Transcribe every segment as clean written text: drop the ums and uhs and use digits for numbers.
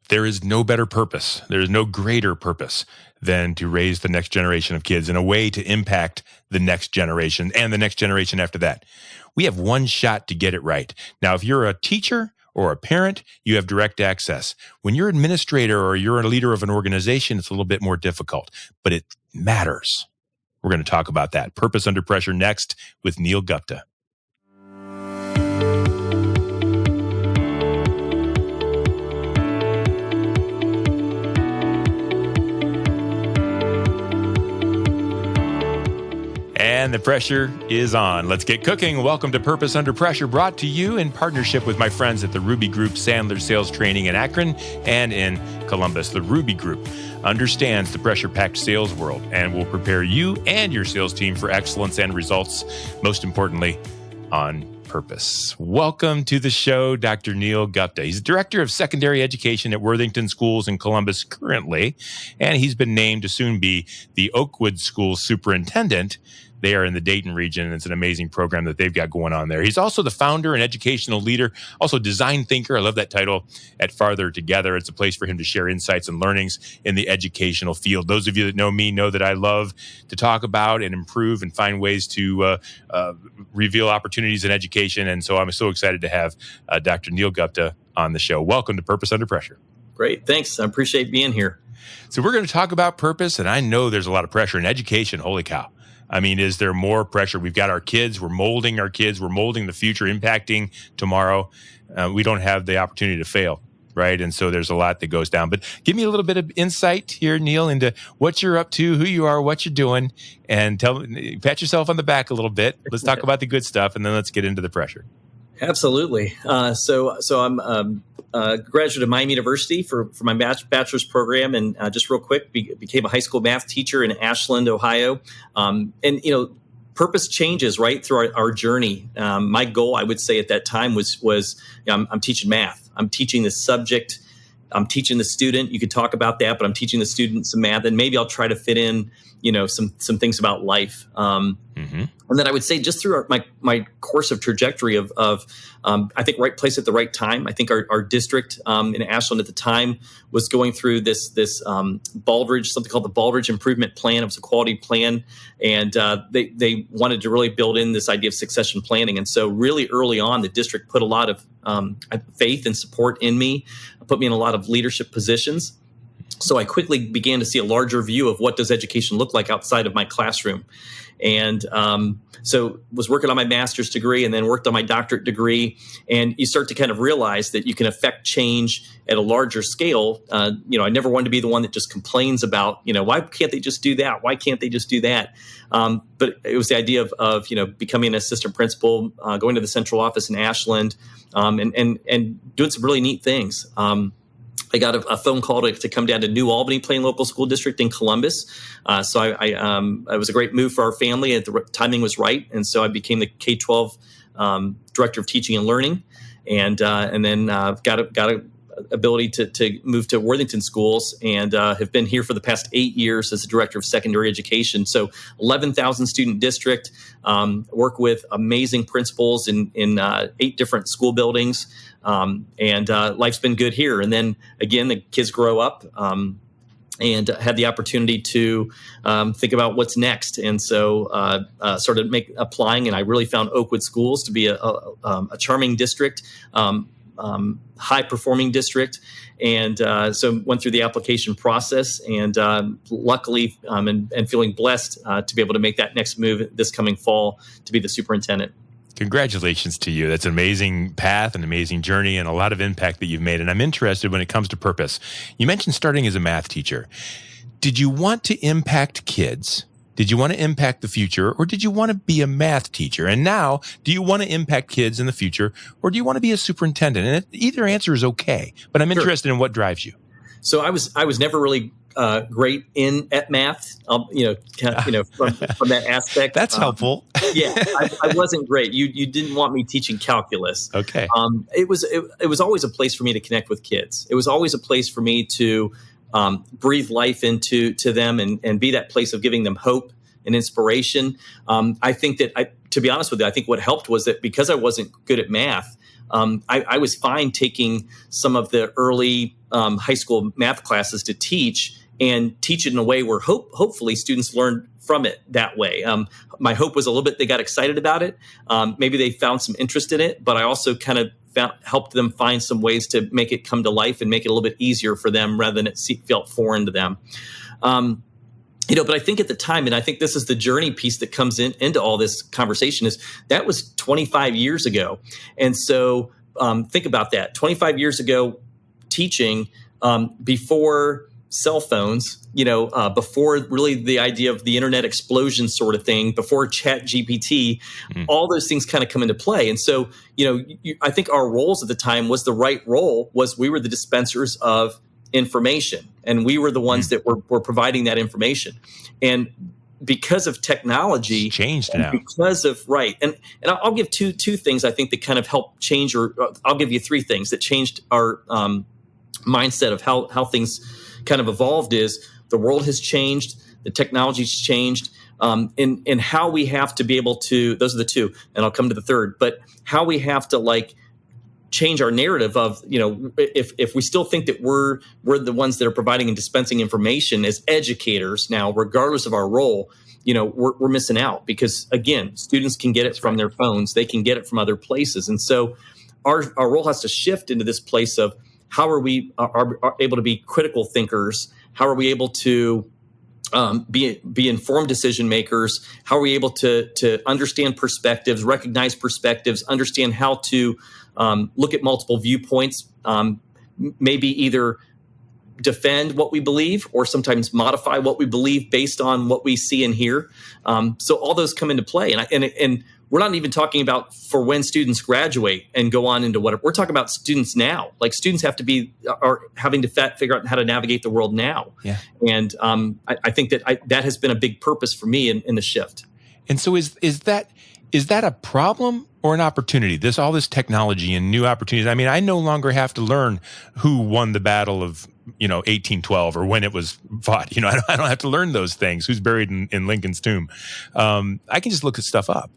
There is no better purpose. There is no greater purpose than to raise the next generation of kids in a way to impact the next generation and the next generation after that. We have one shot to get it right. Now, if you're a teacher or a parent, you have direct access. When you're an administrator or you're a leader of an organization, it's a little bit more difficult, but it matters. We're going to talk about that. Purpose Under Pressure next with Neil Gupta. And the pressure is on. Let's get cooking. Welcome to Purpose Under Pressure, brought to you in partnership with my friends at the Ruby Group Sandler Sales Training in Akron and in Columbus. The Ruby Group understands the pressure-packed sales world and will prepare you and your sales team for excellence and results, most importantly, on purpose. Welcome to the show, Dr. Neil Gupta. He's Director of Secondary Education at Worthington Schools in Columbus currently, and he's been named to soon be the Oakwood Schools Superintendent. They are in the Dayton region, and it's an amazing program that they've got going on there. He's also the founder and educational leader, also design thinker. I love that title at Farther Together. It's a place for him to share insights and learnings in the educational field. Those of you that know me know that I love to talk about and improve and find ways to reveal opportunities in education. And so I'm so excited to have Dr. Neil Gupta on the show. Welcome to Purpose Under Pressure. Great. Thanks. I appreciate being here. So we're going to talk about purpose, and I know there's a lot of pressure in education. Holy cow. I mean, is there more pressure? We've got our kids. We're molding our kids. We're molding the future, impacting tomorrow. We don't have the opportunity to fail, right? And so there's a lot that goes down. But give me a little bit of insight here, Neil, into what you're up to, who you are, what you're doing, and pat yourself on the back a little bit. Let's talk about the good stuff, and then let's get into the pressure. Absolutely. So I'm a graduate of Miami University for my bachelor's program, and just real quick, became a high school math teacher in Ashland, Ohio. And purpose changes right through our journey. My goal, I would say at that time, was I'm teaching math. I'm teaching the subject. I'm teaching the student. You could talk about that, but I'm teaching the student some math, and maybe I'll try to fit in, some things about life. And then I would say just through my course of trajectory of I think right place at the right time. I think our district in Ashland at the time was going through this Baldridge, something called the Baldridge Improvement Plan. It was a quality plan, and they wanted to really build in this idea of succession planning. And so really early on, the district put a lot of faith and support in me, put me in a lot of leadership positions. So I quickly began to see a larger view of what does education look like outside of my classroom. And so was working on my master's degree and then worked on my doctorate degree. And you start to kind of realize that you can affect change at a larger scale. I never wanted to be the one that just complains about, why can't they just do that? Why can't they just do that? But it was the idea of becoming an assistant principal, going to the central office in Ashland, and doing some really neat things. I got a phone call to come down to New Albany, Plain Local School District in Columbus. So it was a great move for our family, and the timing was right. And so I became the K-12 Director of Teaching and Learning, and then got a ability to move to Worthington Schools, and have been here for the past 8 years as the Director of Secondary Education. So 11,000 student district, work with amazing principals in 8 different school buildings. And life's been good here. And then again, the kids grow up, and had the opportunity to think about what's next. And so started applying, and I really found Oakwood Schools to be a charming district, high-performing district. And so went through the application process, and luckily and feeling blessed to be able to make that next move this coming fall to be the superintendent. Congratulations to you. That's an amazing path, an amazing journey, and a lot of impact that you've made. And I'm interested when it comes to purpose. You mentioned starting as a math teacher. Did you want to impact kids? Did you want to impact the future, or did you want to be a math teacher? And now, do you want to impact kids in the future, or do you want to be a superintendent? And either answer is okay, but I'm interested in what drives you. So I was never really great at math, from that aspect. That's helpful. Yeah, I wasn't great. You didn't want me teaching calculus. Okay. It was always a place for me to connect with kids. It was always a place for me to breathe life into them and be that place of giving them hope and inspiration. I think that to be honest with you, I think what helped was that because I wasn't good at math, I was fine taking some of the early high school math classes to teach and teach it in a way where hopefully students learn from it that way. My hope was a little bit they got excited about it. Maybe they found some interest in it, but I also kind of helped them find some ways to make it come to life and make it a little bit easier for them rather than it felt foreign to them. But I think at the time, and I think this is the journey piece that comes into all this conversation, is that was 25 years ago. And so think about that. 25 years ago, teaching before cell phones, before really the idea of the internet explosion sort of thing, before Chat GPT, all those things kind of come into play. And so, I think our roles at the time was the right role was we were the dispensers of information, and we were the ones that were providing that information. And because of technology, it's changed now. Because of and I'll give two things I think that kind of help change, or I'll give you three things that changed our mindset of how things kind of evolved. Is the world has changed, the technology's changed, and how we have to be able to. Those are the two, and I'll come to the third. But how we have to change our narrative of, if we still think that we're the ones that are providing and dispensing information as educators now, regardless of our role, we're missing out, because again, students can get it from their phones, they can get it from other places, and so our role has to shift into this place of how are we are able to be critical thinkers, how are we able to be informed decision makers, how are we able to understand perspectives, recognize perspectives, understand how to look at multiple viewpoints, maybe either defend what we believe or sometimes modify what we believe based on what we see and hear. So all those come into play. And we're not even talking about for when students graduate and go on into whatever. We're talking about students now. Students are having to figure out how to navigate the world now. Yeah. And I think that has been a big purpose for me in the shift. And so is that a problem or an opportunity? All this technology and new opportunities. I mean, I no longer have to learn who won the battle of 1812 or when it was fought. I don't have to learn those things. Who's buried in Lincoln's tomb? I can just look at stuff up.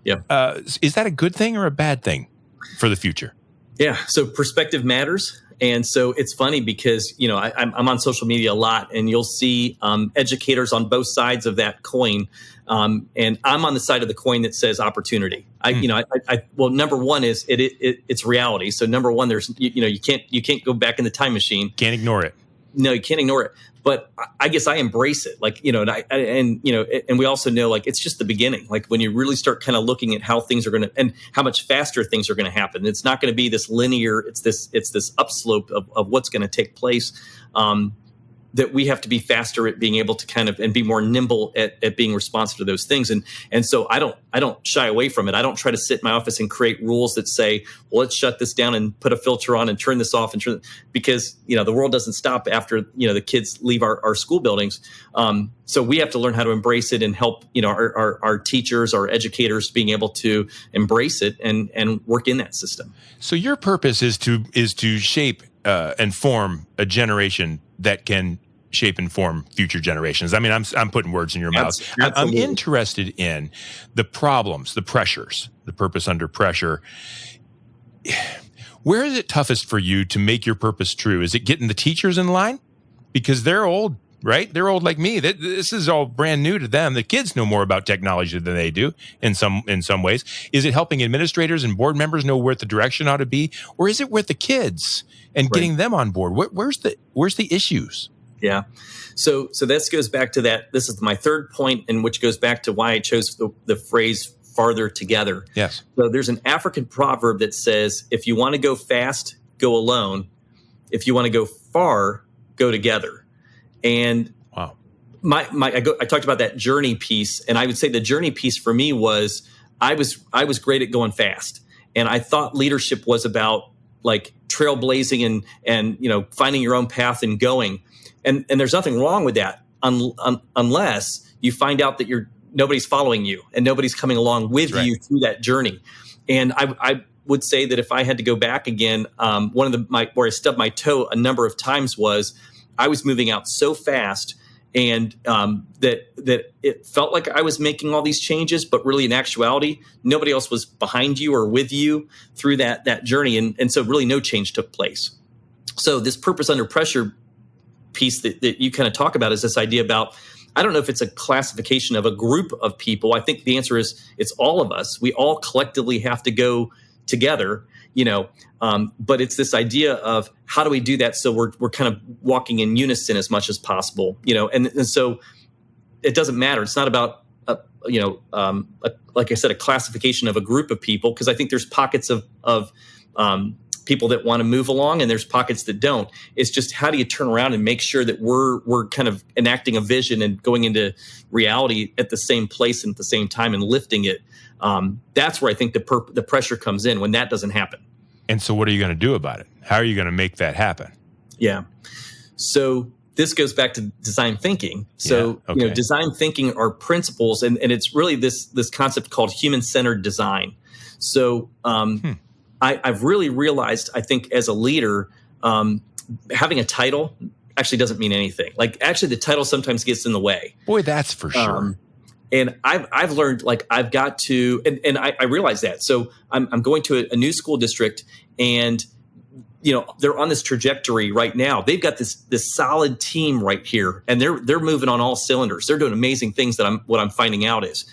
Yeah. Is that a good thing or a bad thing for the future? Yeah. So perspective matters. And so it's funny because, I'm on social media a lot, and you'll see educators on both sides of that coin. And I'm on the side of the coin that says opportunity. Well, number one is it's reality. So number one, there's, you can't go back in the time machine. Can't ignore it. No, you can't ignore it. But I guess I embrace it, and we also know it's just the beginning. When you really start kind of looking at how things are going to, and how much faster things are going to happen. It's not going to be this linear. It's this upslope of what's going to take place. That we have to be faster at being able to kind of and be more nimble at being responsive to those things. And so I don't shy away from it. I don't try to sit in my office and create rules that say, well, let's shut this down and put a filter on and turn this off because the world doesn't stop after the kids leave our school buildings. So we have to learn how to embrace it and help our teachers, our educators being able to embrace it and work in that system. So your purpose is to shape and form a generation that can shape and form future generations. I mean, I'm putting words in your mouth. Absolutely. I'm interested in the problems, the pressures, the purpose under pressure. Where is it toughest for you to make your purpose true? Is it getting the teachers in line? Because they're old, right? They're old like me. This is all brand new to them. The kids know more about technology than they do in some ways. Is it helping administrators and board members know where the direction ought to be? Or is it with the kids and getting them on board? Where's the issues? Yeah. So this goes back to that. This is my third point, and which goes back to why I chose the phrase farther together. Yes. So there's an African proverb that says, if you want to go fast, go alone. If you want to go far, go together. And wow. I talked about that journey piece, and I would say the journey piece for me was I was great at going fast, and I thought leadership was about trailblazing and finding your own path and going, and there's nothing wrong with that unless you find out that nobody's following you and nobody's coming along with you through that journey. And I would say that if I had to go back again, one of where I stubbed my toe a number of times was I was moving out so fast and that it felt like I was making all these changes, but really in actuality, nobody else was behind you or with you through that journey. And so really no change took place. So this purpose under pressure piece that you kind of talk about is this idea about, I don't know if it's a classification of a group of people. I think the answer is it's all of us. We all collectively have to go together, but it's this idea of how do we do that so we're kind of walking in unison as much as possible, and so it doesn't matter. It's not about like I said, a classification of a group of people, because I think there's pockets of people that want to move along and there's pockets that don't. It's just how do you turn around and make sure that we're kind of enacting a vision and going into reality at the same place and at the same time and lifting it. That's where I think the pressure comes in when that doesn't happen. And so what are you going to do about it? How are you going to make that happen? Yeah. So this goes back to design thinking. So, design thinking are principles, and it's really this concept called human-centered design. So I've really realized, I think, as a leader, having a title actually doesn't mean anything. Like, actually, the title sometimes gets in the way. Boy, that's for sure. And I've learned, like, I've got to, and I realize that. So I'm going to a new school district, and they're on this trajectory right now. They've got this solid team right here, and they're moving on all cylinders. They're doing amazing things. What I'm finding out is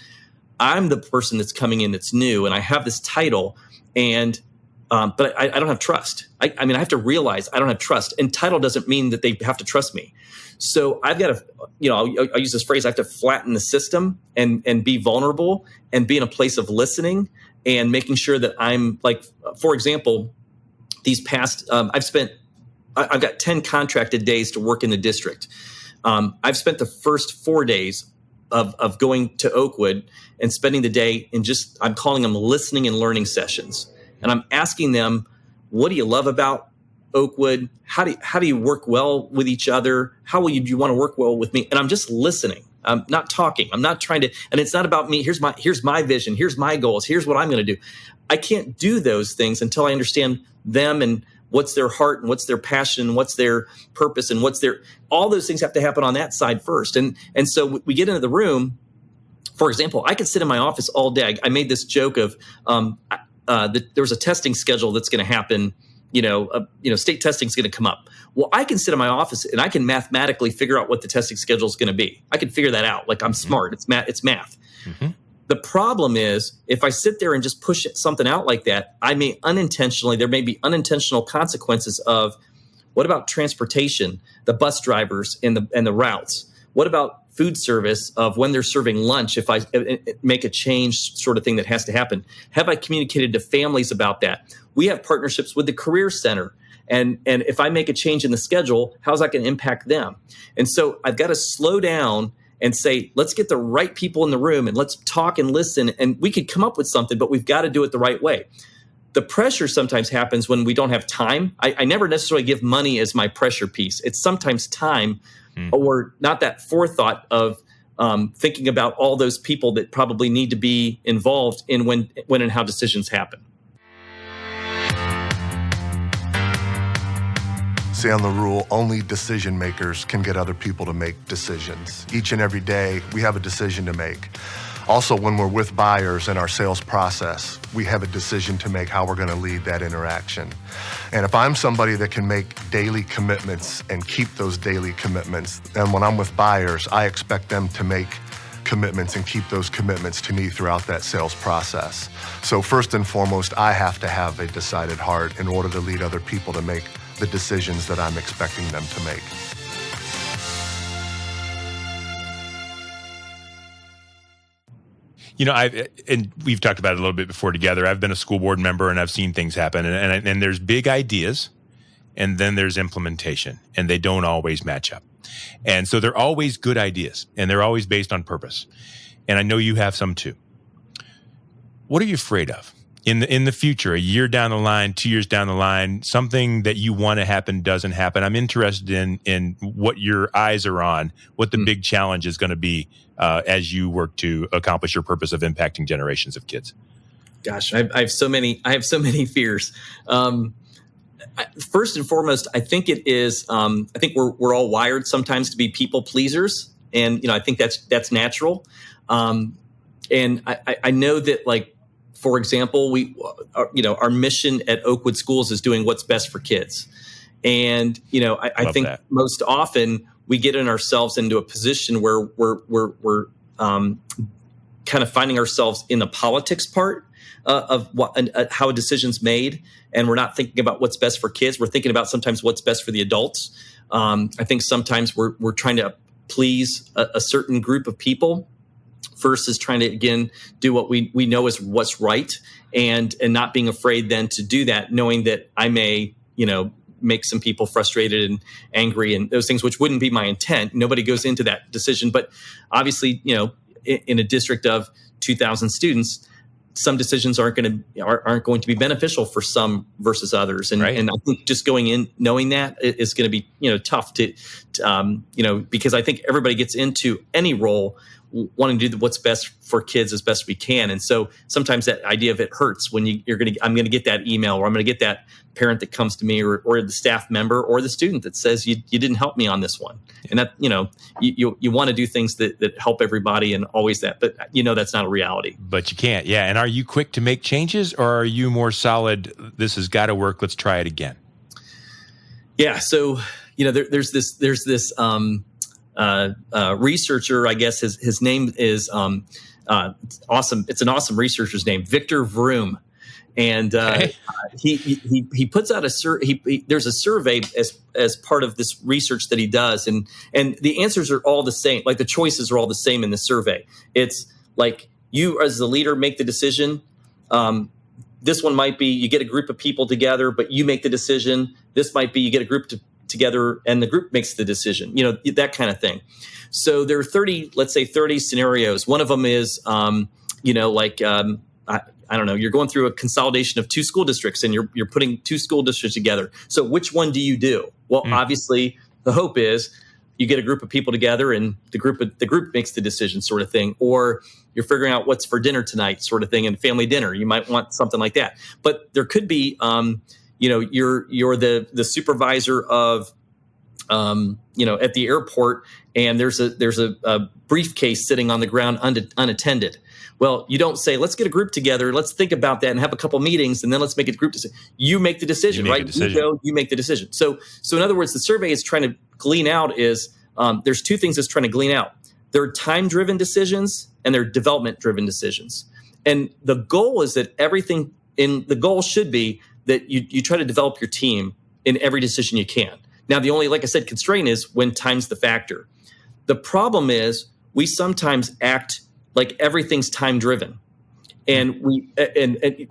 I'm the person that's coming in that's new, and I have this title, and but I don't have trust. I have to realize I don't have trust, and title doesn't mean that they have to trust me. So I've got to, I'll use this phrase, I have to flatten the system and be vulnerable and be in a place of listening and making sure that I'm, like, for example, these past, I've got 10 contracted days to work in the district. I've spent the first 4 days of going to Oakwood and spending the day in I'm calling them listening and learning sessions. And I'm asking them, what do you love about Oakwood? How do you work well with each other? How do you want to work well with me? And I'm just listening. I'm not talking. I'm not trying to, and it's not about me. Here's my vision. Here's my goals. Here's what I'm going to do. I can't do those things until I understand them and what's their heart and what's their passion, and what's their purpose, and all those things have to happen on that side first. And so we get into the room. For example, I could sit in my office all day. I made this joke of, there was a testing schedule that's going to happen. State testing is going to come up. Well, I can sit in my office and I can mathematically figure out what the testing schedule is going to be. I can figure that out. Like, I'm smart. It's math. Mm-hmm. The problem is, if I sit there and just push something out like that, there may be unintentional consequences of, what about transportation, the bus drivers and the routes? What about food service of when they're serving lunch? If I make a change sort of thing that has to happen, have I communicated to families about that? We have partnerships with the Career Center. And if I make a change in the schedule, how's that going to impact them? And so I've got to slow down and say, let's get the right people in the room and let's talk and listen. And we could come up with something, but we've got to do it the right way. The pressure sometimes happens when we don't have time. I never necessarily give money as my pressure piece. It's sometimes time or not that forethought of thinking about all those people that probably need to be involved in when and how decisions happen. On the rule, only decision makers can get other people to make decisions. Each and every day, we have a decision to make. Also, when we're with buyers in our sales process, we have a decision to make how we're going to lead that interaction. And if I'm somebody that can make daily commitments and keep those daily commitments, then when I'm with buyers, I expect them to make commitments and keep those commitments to me throughout that sales process. So first and foremost, I have to have a decided heart in order to lead other people to make the decisions that I'm expecting them to make. And we've talked about it a little bit before together. I've been a school board member and I've seen things happen, and there's big ideas and then there's implementation, and they don't always match up. And so they're always good ideas and they're always based on purpose. And I know you have some too. What are you afraid of? In the future, a year down the line, 2 years down the line, something that you want to happen doesn't happen. I'm interested in what your eyes are on, what the big challenge is going to be as you work to accomplish your purpose of impacting generations of kids. Gosh, I have so many fears. First and foremost, I think it is. I think we're all wired sometimes to be people pleasers, and I think that's natural. And I know that, like, for example, our mission at Oakwood Schools is doing what's best for kids, and I think that most often we get ourselves into a position where we're kind of finding ourselves in the politics part of how a decision's made, and we're not thinking about what's best for kids. We're thinking about sometimes what's best for the adults. I think sometimes we're trying to please a certain group of people versus trying to, again, do what we know is what's right, and not being afraid then to do that, knowing that I may, make some people frustrated and angry and those things, which wouldn't be my intent. Nobody goes into that decision. But obviously, in a district of 2,000 students, some decisions aren't going to be beneficial for some versus others. And, right. And I think just going in knowing that is going to be, tough to because I think everybody gets into any role wanting to do what's best for kids as best we can. And so sometimes that idea of it hurts when I'm going to get that email, or I'm going to get that parent that comes to me, or the staff member or the student that says you didn't help me on this one. And that, you want to do things that help everybody and always that, but that's not a reality. But you can't. Yeah. And are you quick to make changes, or are you more solid? This has got to work. Let's try it again. Yeah. So, there's this researcher, I guess his name is awesome. It's an awesome researcher's name, Victor Vroom. And he puts out there's a survey as part of this research that he does, and the answers are all the same. Like, the choices are all the same in the survey. It's like, you as the leader make the decision. This one might be you get a group of people together, but you make the decision. This might be you get a group together and the group makes the decision. That kind of thing. So there are 30 scenarios. One of them is I don't know, you're going through a consolidation of two school districts, and you're putting two school districts together. So which one do you do? Well, obviously the hope is you get a group of people together and the group makes the decision, sort of thing. Or you're figuring out what's for dinner tonight, sort of thing, and family dinner. You might want something like that. But there could be, you're the supervisor of, at the airport, and there's a briefcase sitting on the ground unattended. Well, you don't say, let's get a group together, let's think about that and have a couple meetings, and then let's make a group decision. You make the decision, right? You make the decision. So in other words, the survey is trying to glean out is there's two things it's trying to glean out. There are time-driven decisions and there are development-driven decisions. And the goal is that the goal should be that you try to develop your team in every decision you can. Now, the only, like I said, constraint is when time's the factor. The problem is we sometimes act like everything's time driven, and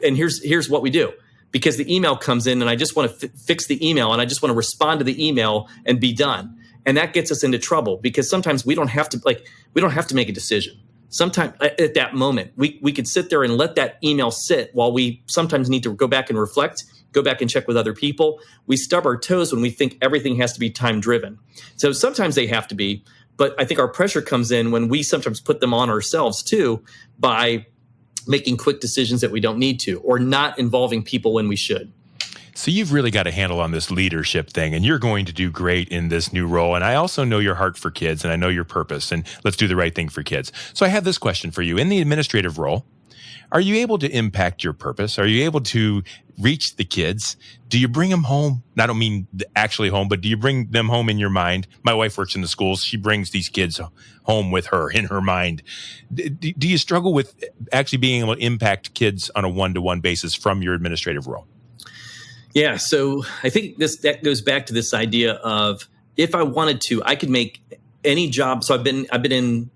here's what we do, because the email comes in and I just want to fix the email and I just want to respond to the email and be done, and that gets us into trouble because sometimes we don't have to make a decision. Sometimes at that moment we could sit there and let that email sit while we sometimes need to go back and reflect, go back and check with other people. We stub our toes when we think everything has to be time driven. So sometimes they have to be. But I think our pressure comes in when we sometimes put them on ourselves too, by making quick decisions that we don't need to, or not involving people when we should. So you've really got a handle on this leadership thing, and you're going to do great in this new role. And I also know your heart for kids, and I know your purpose, and let's do the right thing for kids. So I have this question for you. In the administrative role, are you able to impact your purpose? Are you able to reach the kids? Do you bring them home? I don't mean actually home, but do you bring them home in your mind? My wife works in the schools. She brings these kids home with her in her mind. Do you struggle with actually being able to impact kids on a one-to-one basis from your administrative role? Yeah, so I think that goes back to this idea of, if I wanted to, I could make any job. So I've been in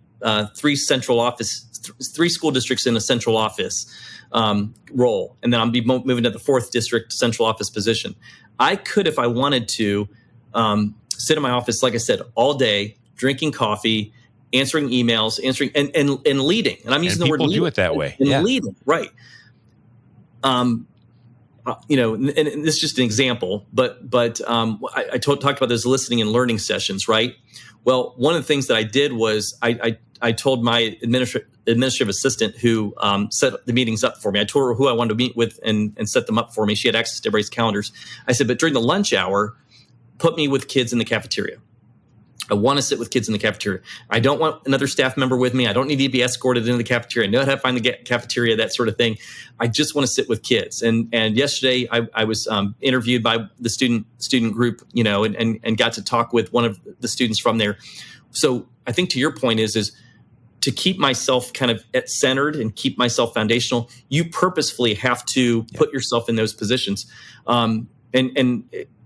three school districts in a central office role, and then I'll be moving to the fourth district central office position. I could, if I wanted to, sit in my office, like I said, all day, drinking coffee, answering emails, and leading. And I'm using the word leading. People do it that way. And leading, right. And this is just an example, but I talked about those listening and learning sessions, right? Well, one of the things that I did was I told my administrative assistant who set the meetings up for me. I told her who I wanted to meet with and set them up for me. She had access to everybody's calendars. I said, but during the lunch hour, put me with kids in the cafeteria. I want to sit with kids in the cafeteria. I don't want another staff member with me. I don't need to be escorted into the cafeteria. I know how to find the cafeteria, that sort of thing. I just want to sit with kids. And yesterday I was interviewed by the student group, and got to talk with one of the students from there. So I think to your point is to keep myself kind of centered and keep myself foundational, you purposefully have to put yourself in those positions. And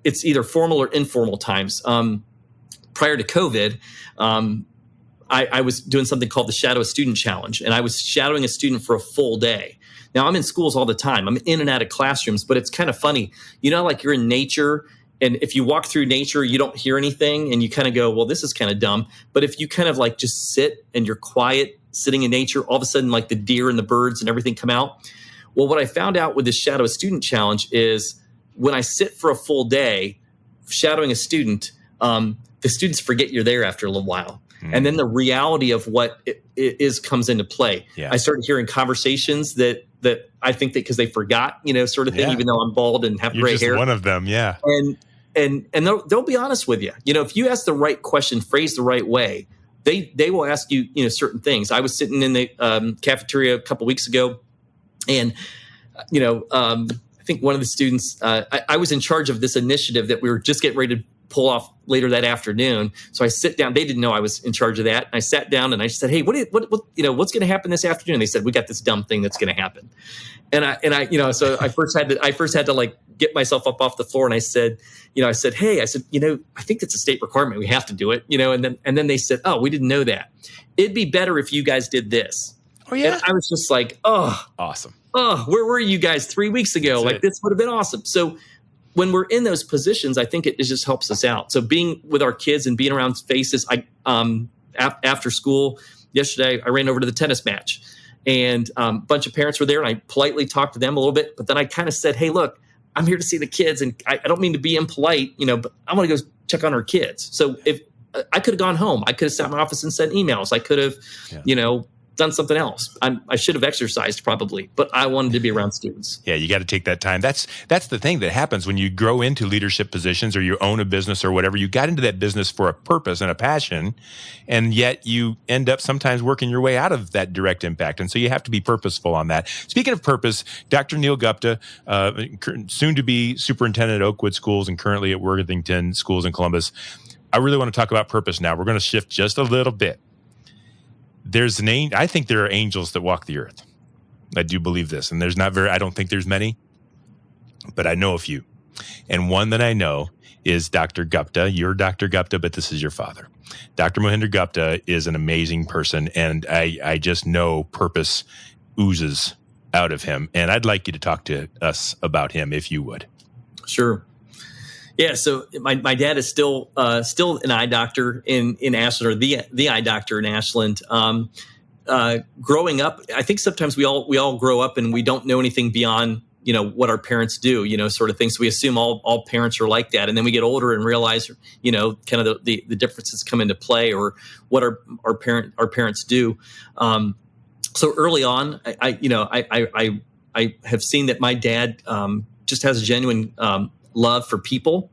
it's either formal or informal times. Prior to COVID, I was doing something called the Shadow a Student Challenge, and I was shadowing a student for a full day. Now, I'm in schools all the time. I'm in and out of classrooms, but it's kind of funny. Like you're in nature, and if you walk through nature, you don't hear anything, and you kind of go, well, this is kind of dumb. But if you kind of like just sit and you're quiet, sitting in nature, all of a sudden like the deer and the birds and everything come out. Well, what I found out with this Shadow a Student Challenge is when I sit for a full day shadowing a student, the students forget you're there after a little while. And then the reality of what it is comes into play. Yeah. I started hearing conversations that I think that because they forgot, sort of thing, even though I'm bald and have gray hair. You're just one of them, yeah. And they'll be honest with you. If you ask the right question, phrase the right way, they will ask you, certain things. I was sitting in the cafeteria a couple weeks ago, and I think one of the students, I was in charge of this initiative that we were just getting ready to pull off later that afternoon. So I sit down. They didn't know I was in charge of that. And I sat down and I said, "Hey, what's going to happen this afternoon?" They said, "We got this dumb thing that's going to happen." And I so I first had to like get myself up off the floor. And I said, "Hey," I think it's a state requirement. We have to do it, and then they said, "Oh, we didn't know that. It'd be better if you guys did this." Oh yeah. And I was just like, "Oh, awesome. Oh, where were you guys 3 weeks ago? This would have been awesome." So when we're in those positions, I think it just helps us out. So being with our kids and being around faces, after school yesterday, I ran over to the tennis match, and a bunch of parents were there, and I politely talked to them a little bit. But then I kind of said, "Hey, look, I'm here to see the kids, and I don't mean to be impolite, but I want to go check on our kids." So if I could have gone home, I could have sat in my office and sent emails. I could have, done something else. I should have exercised probably, but I wanted to be around students. Yeah, you got to take that time. That's the thing that happens when you grow into leadership positions or you own a business or whatever. You got into that business for a purpose and a passion, and yet you end up sometimes working your way out of that direct impact. And so you have to be purposeful on that. Speaking of purpose, Dr. Neil Gupta, soon to be superintendent at Oakwood Schools and currently at Worthington Schools in Columbus. I really want to talk about purpose now. We're going to shift just a little bit. I think there are angels that walk the earth. I do believe this. And I don't think there's many, but I know a few. And one that I know is Dr. Gupta. You're Dr. Gupta, but this is your father. Dr. Mohinder Gupta is an amazing person. And I just know purpose oozes out of him. And I'd like you to talk to us about him, if you would. Sure. Yeah, so my dad is still an eye doctor in Ashland, or the eye doctor in Ashland. Growing up, I think sometimes we all grow up and we don't know anything beyond what our parents do, sort of thing. So we assume all parents are like that, and then we get older and realize kind of the differences come into play, or what our parents do. So early on, I have seen that my dad just has a genuine love for people.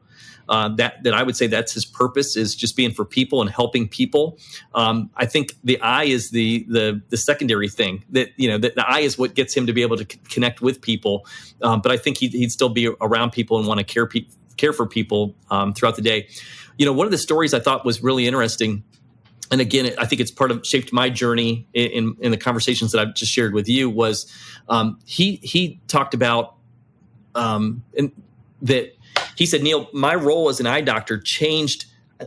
That I would say that's his purpose, is just being for people and helping people. I think the eye is the secondary thing, that that the eye is what gets him to be able to connect with people. But I think he'd still be around people and want to care for people throughout the day. One of the stories I thought was really interesting, and again, I think it's shaped my journey in the conversations that I've just shared with you, was he talked about that. He said, "Neil, my role as an eye doctor changed.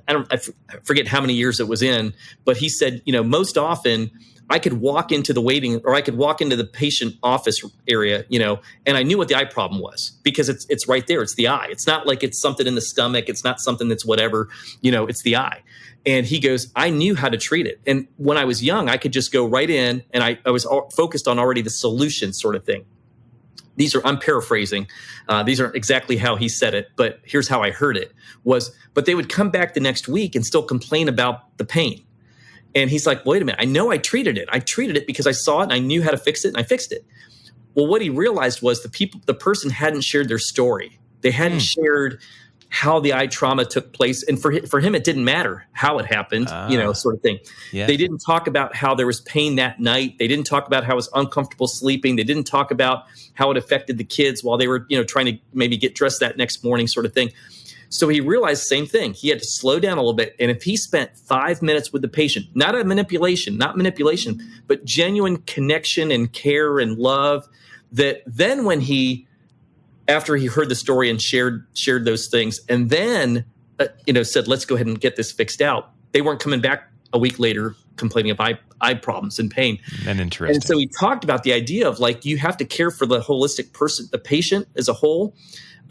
I forget how many years it was in, but he said, most often I could walk into the patient office area, and I knew what the eye problem was, because it's right there. It's the eye. It's not like it's something in the stomach. It's not something that's whatever, it's the eye." And he goes, "I knew how to treat it. And when I was young, I could just go right in, and I was focused on already the solution sort of thing." I'm paraphrasing. These aren't exactly how he said it, but here's how I heard it but they would come back the next week and still complain about the pain. And he's like, wait a minute, I know I treated it. I treated it because I saw it and I knew how to fix it and I fixed it. Well, what he realized was the person hadn't shared their story. They hadn't shared how the eye trauma took place. And for him, it didn't matter how it happened, sort of thing. Yeah. They didn't talk about how there was pain that night. They didn't talk about how it was uncomfortable sleeping. They didn't talk about how it affected the kids while they were, trying to maybe get dressed that next morning, sort of thing. So he realized the same thing. He had to slow down a little bit. And if he spent 5 minutes with the patient, not manipulation, but genuine connection and care and love, that then when after he heard the story and shared those things, and then said, let's go ahead and get this fixed out, they weren't coming back a week later complaining of eye problems and pain. And interesting. And so he talked about the idea of you have to care for the holistic person, the patient as a whole.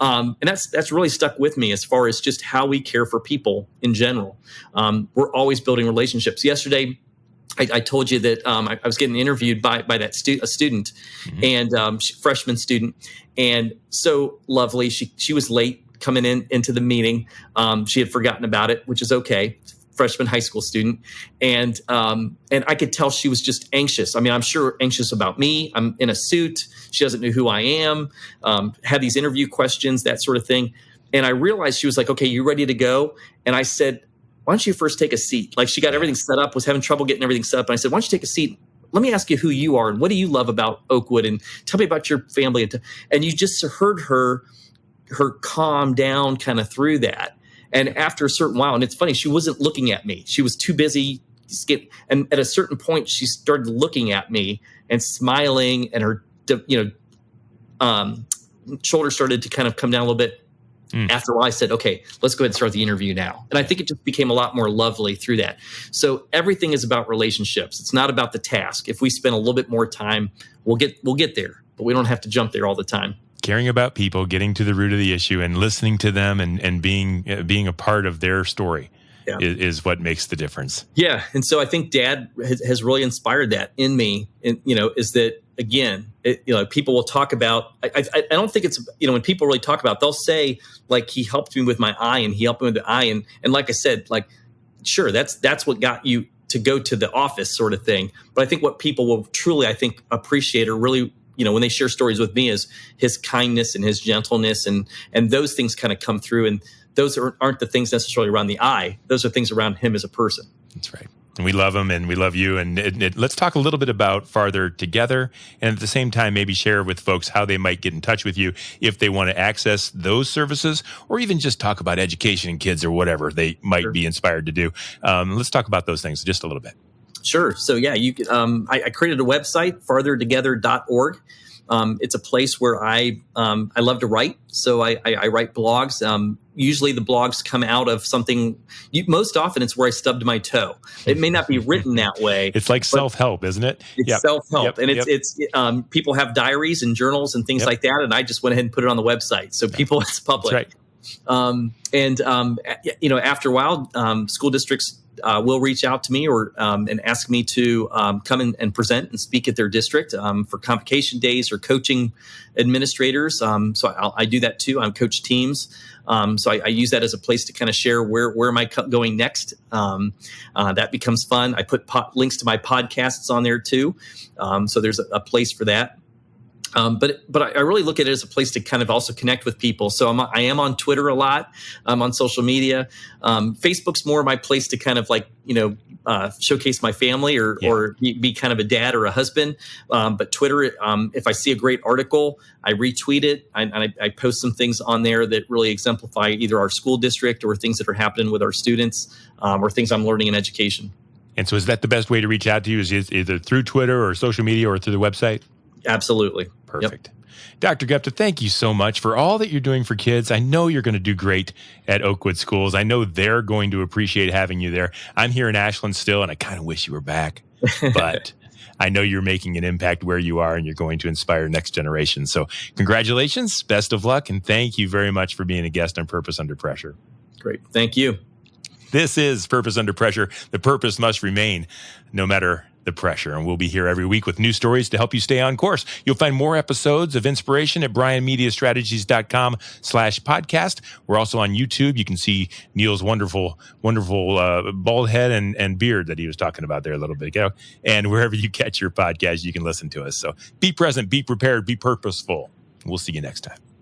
And that's really stuck with me as far as just how we care for people in general. We're always building relationships. Yesterday, I told you that I was getting interviewed by a student, and freshman student, and so lovely. She was late coming into the meeting. She had forgotten about it, which is okay. Freshman high school student, and I could tell she was just anxious. I mean, I'm sure anxious about me. I'm in a suit. She doesn't know who I am. Had these interview questions, that sort of thing. And I realized she was like, "Okay, you ready to go?" And I said, "Why don't you first take a seat?" Like, she got everything set up, was having trouble getting everything set up. And I said, "Why don't you take a seat? Let me ask you who you are and what do you love about Oakwood, and tell me about your family." And you just heard her calm down kind of through that. And after a certain while, and it's funny, she wasn't looking at me. She was too busy. And at a certain point, she started looking at me and smiling, and her shoulders started to kind of come down a little bit. After a while, I said, okay, let's go ahead and start the interview now. And I think it just became a lot more lovely through that. So everything is about relationships. It's not about the task. If we spend a little bit more time, we'll get there, but we don't have to jump there all the time. Caring about people, getting to the root of the issue and listening to them and being a part of their story is what makes the difference. Yeah. And so I think Dad has really inspired that in me. And, is that, again, people will talk about, I don't think it's, when people really talk about, they'll say, like, he helped me with my eye and he helped me with the eye. And like I said, like, sure, that's what got you to go to the office, sort of thing. But I think what people will truly, I think, appreciate or really, when they share stories with me, is his kindness and his gentleness, and those things kind of come through. And those aren't the things necessarily around the eye. Those are things around him as a person. That's right. And we love him and we love you. And let's talk a little bit about Farther Together, and at the same time, maybe share with folks how they might get in touch with you if they want to access those services, or even just talk about education and kids or whatever they might be inspired to do. Let's talk about those things just a little bit. Sure. So yeah, you can. I created a website, farthertogether.org. It's a place where I love to write. So I write blogs. Usually the blogs come out of something. Most often it's where I stubbed my toe. It may not be written that way. It's like self-help, isn't it? It's self-help, and it's people have diaries and journals and things like that, and I just went ahead and put it on the website, so people, it's public. That's right. After a while, school districts will reach out to me and ask me to come and present and speak at their district for convocation days or coaching administrators. So I do that too. I coach teams. So I use that as a place to kind of share where am I going next. That becomes fun. I put links to my podcasts on there too. So there's a place for that. But I really look at it as a place to kind of also connect with people. So I am on Twitter a lot. I'm on social media. Facebook's more my place to kind of showcase my family or be kind of a dad or a husband. But Twitter, if I see a great article, I retweet it. I post some things on there that really exemplify either our school district or things that are happening with our students or things I'm learning in education. And so is that the best way to reach out to you, is either through Twitter or social media or through the website? Absolutely. Perfect. Yep. Dr. Gupta, thank you so much for all that you're doing for kids. I know you're going to do great at Oakwood Schools. I know they're going to appreciate having you there. I'm here in Ashland still, and I kind of wish you were back. But I know you're making an impact where you are, and you're going to inspire next generation. So congratulations, best of luck, and thank you very much for being a guest on Purpose Under Pressure. Great. Thank you. This is Purpose Under Pressure. The purpose must remain no matter the pressure. And we'll be here every week with new stories to help you stay on course. You'll find more episodes of inspiration at brianmediastrategies.com/podcast. We're also on YouTube. You can see Neil's wonderful bald head and beard that he was talking about there a little bit ago. And wherever you catch your podcast, you can listen to us. So be present, be prepared, be purposeful. We'll see you next time.